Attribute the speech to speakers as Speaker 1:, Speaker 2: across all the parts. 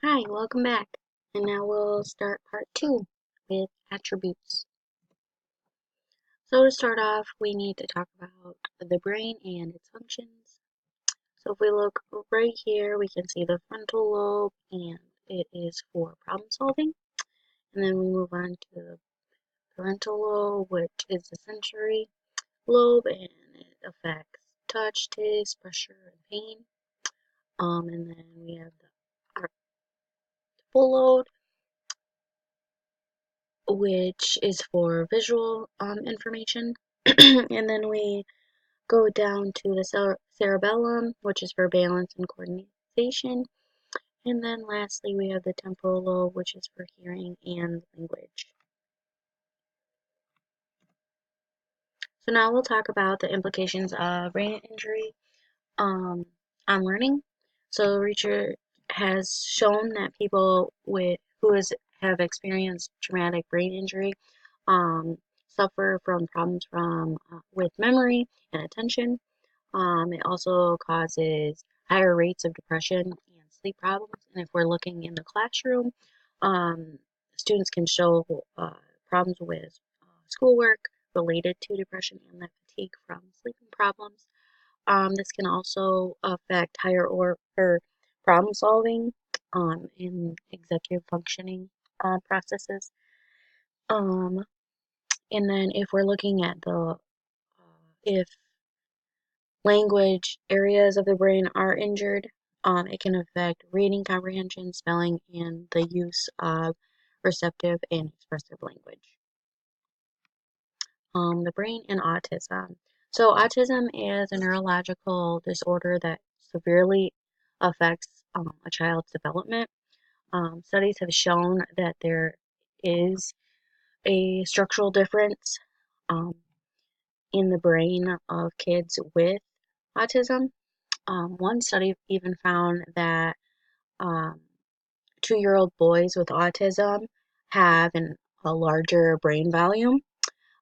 Speaker 1: Hi, welcome back. And now we'll start part two with attributes. So to start off, we need to talk about the brain and its functions. So if we look right here, we can see the frontal lobe, and it is for problem solving. And then we move on to the parental lobe, which is the sensory lobe, and it affects touch, taste, pressure, and pain. And then we have the full lobe, which is for visual information. And then we go down to the cerebellum, which is for balance and coordination. And then lastly, we have the temporal lobe, which is for hearing and language. So now we'll talk about the implications of brain injury on learning. So research has shown that people have experienced traumatic brain injury um, suffer from problems with memory and attention. It also causes higher rates of depression and sleep problems. And if we're looking in the classroom, um, students can show problems with schoolwork related to depression and the fatigue from sleeping problems. This can also affect higher order problem solving in executive functioning processes. Um, and then if we're looking at if language areas of the brain are injured, it can affect reading comprehension, spelling, and the use of receptive and expressive language. The brain and autism. So autism is a neurological disorder that severely affects a child's development. Studies have shown that there is a structural difference um, in the brain of kids with autism. One study even found that um, 2-year-old boys with autism have a larger brain volume.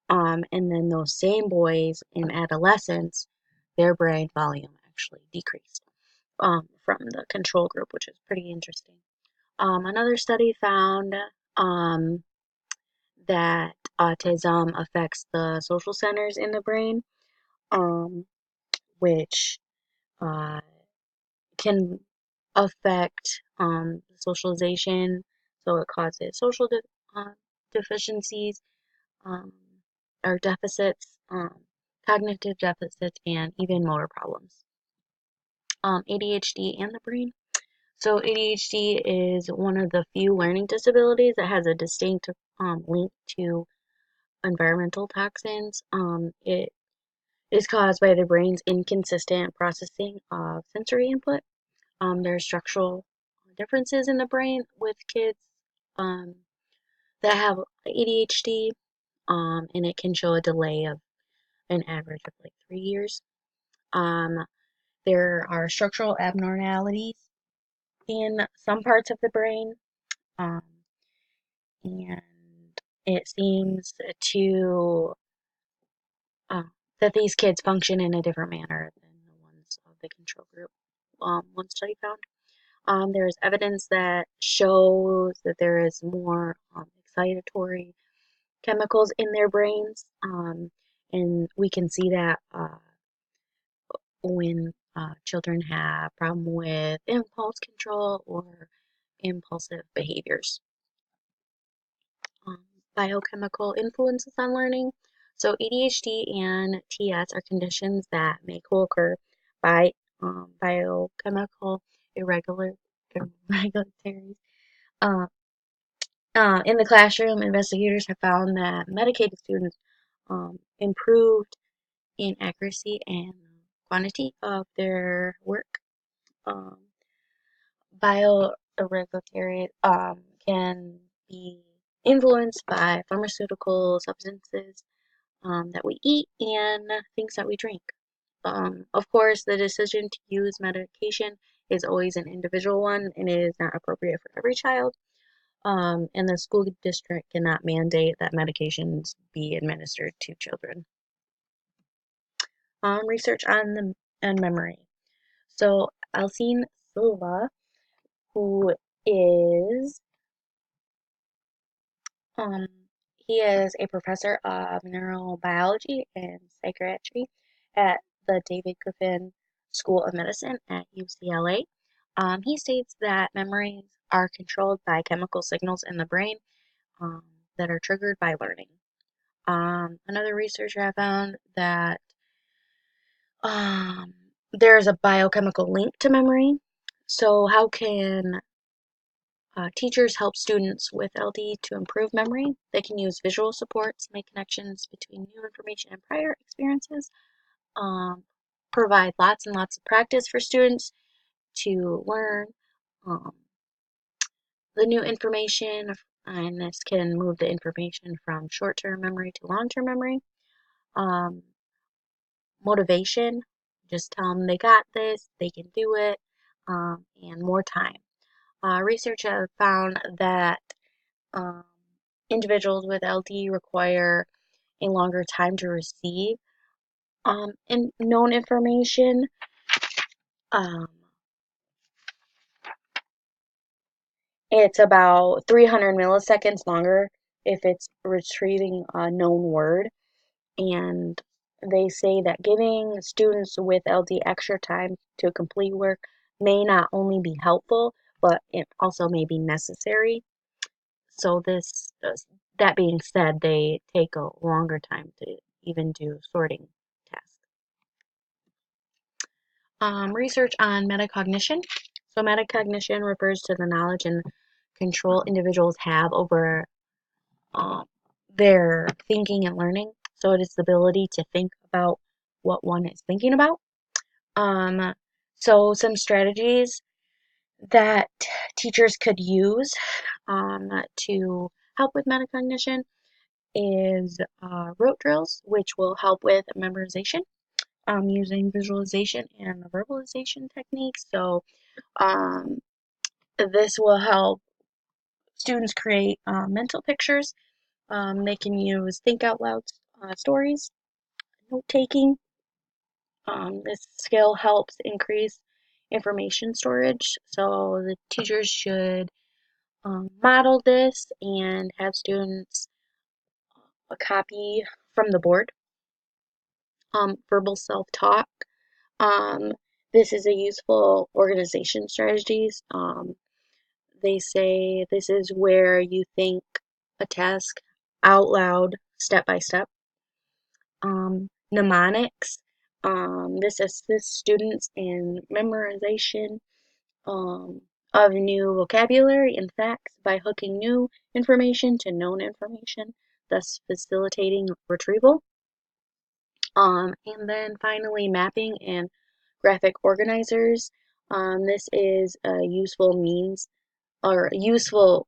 Speaker 1: And then those same boys in adolescence, their brain volume actually decreased from the control group, which is pretty interesting. Another study found um, that autism affects the social centers in the brain, um, which uh, can affect socialization. So it causes deficiencies um, or deficits, cognitive deficits, and even motor problems. ADHD and the brain. So ADHD is one of the few learning disabilities that has a distinct link to environmental toxins. It is caused by the brain's inconsistent processing of sensory input. There are structural differences in the brain with kids um, that have ADHD, and it can show a delay of an average of like 3 years. Um, there are structural abnormalities in some parts of the brain, um, and it seems to uh, that these kids function in a different manner than the ones of the control group. One study found. There's evidence that shows that there is more excitatory chemicals in their brains, and we can see that when children have problem with impulse control or impulsive behaviors. Um, Biochemical influences on learning. So ADHD and TS are conditions that may co-occur by biochemical irregularities. Uh, in the classroom, investigators have found that medicated students improved in accuracy and quantity of their work. Um, Bioirregularities can be influenced by pharmaceutical substances that we eat and things that we drink. Of course, the decision to use medication is always an individual one and it is not appropriate for every child. And the school district cannot mandate that medications be administered to children. Research on memory. So Alcine Silva, who is um, he is a professor of neurobiology and psychiatry at the David Griffin School of Medicine at UCLA. He states that memories are controlled by chemical signals in the brain um, that are triggered by learning. Another researcher I found that um, there's a biochemical link to memory. So, how can teachers help students with LD to improve memory? They can use visual supports, make connections between new information and prior experiences, um, provide lots and lots of practice for students to learn um, the new information, and this can move the information from short-term memory to long-term memory. Um, Motivation, just tell them they got this, they can do it, and more time. Research has found that um, individuals with LD require a longer time to receive known information. Um, it's about 300 milliseconds longer if it's retrieving a known word. And they say that giving students with LD extra time to complete work may not only be helpful, but it also may be necessary. So that being said, they take a longer time to even do sorting tasks. Research on metacognition. So metacognition refers to the knowledge and control individuals have over um, their thinking and learning. So it is the ability to think about what one is thinking about. Um, so some strategies that teachers could use to help with metacognition is rote drills, which will help with memorization using visualization and verbalization techniques. So um, this will help students create mental pictures. They can use think out loud stories, note taking. This skill helps increase information storage. So the teachers should model this and have students a copy from the board. Verbal self-talk. Um, this is a useful organization strategies. They say this is where you think a task out loud, step by step. Mnemonics. This assists students in memorization um, of new vocabulary and facts by hooking new information to known information, thus facilitating retrieval. And then finally, mapping and graphic organizers. This is a useful means or useful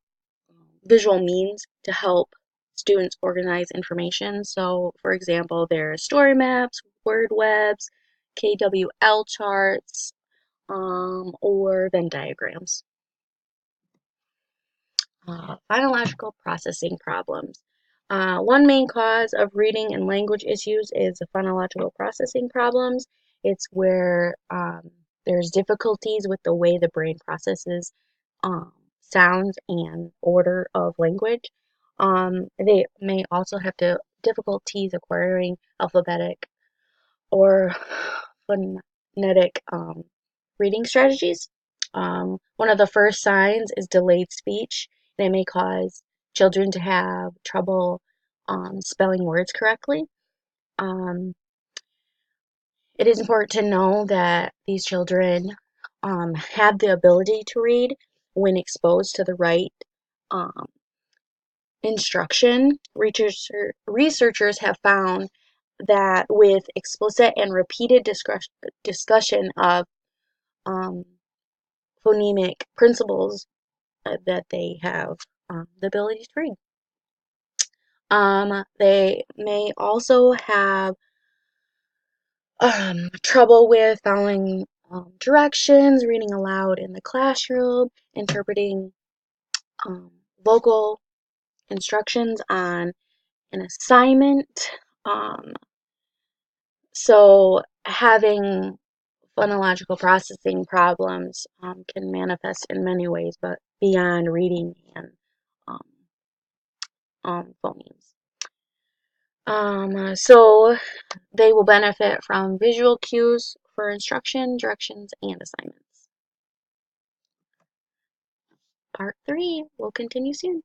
Speaker 1: visual means to help students organize information. So, for example, there's story maps, word webs, KWL charts, or Venn diagrams. Phonological processing problems. One main cause of reading and language issues is the phonological processing problems. It's where there's difficulties with the way the brain processes sounds and order of language. They may also have difficulties acquiring alphabetic or phonetic reading strategies. One of the first signs is delayed speech, and it may cause children to have trouble spelling words correctly. Um, it is important to know that these children have the ability to read when exposed to the right um, instruction. Researchers have found that with explicit and repeated discussion of um, phonemic principles, that they have the ability to read. They may also have trouble with following directions, reading aloud in the classroom, interpreting um, vocal instructions on an assignment. So having phonological processing problems can manifest in many ways, but beyond reading and um, phonemes. So they will benefit from visual cues for instruction, directions, and assignments. Part 3 will continue soon.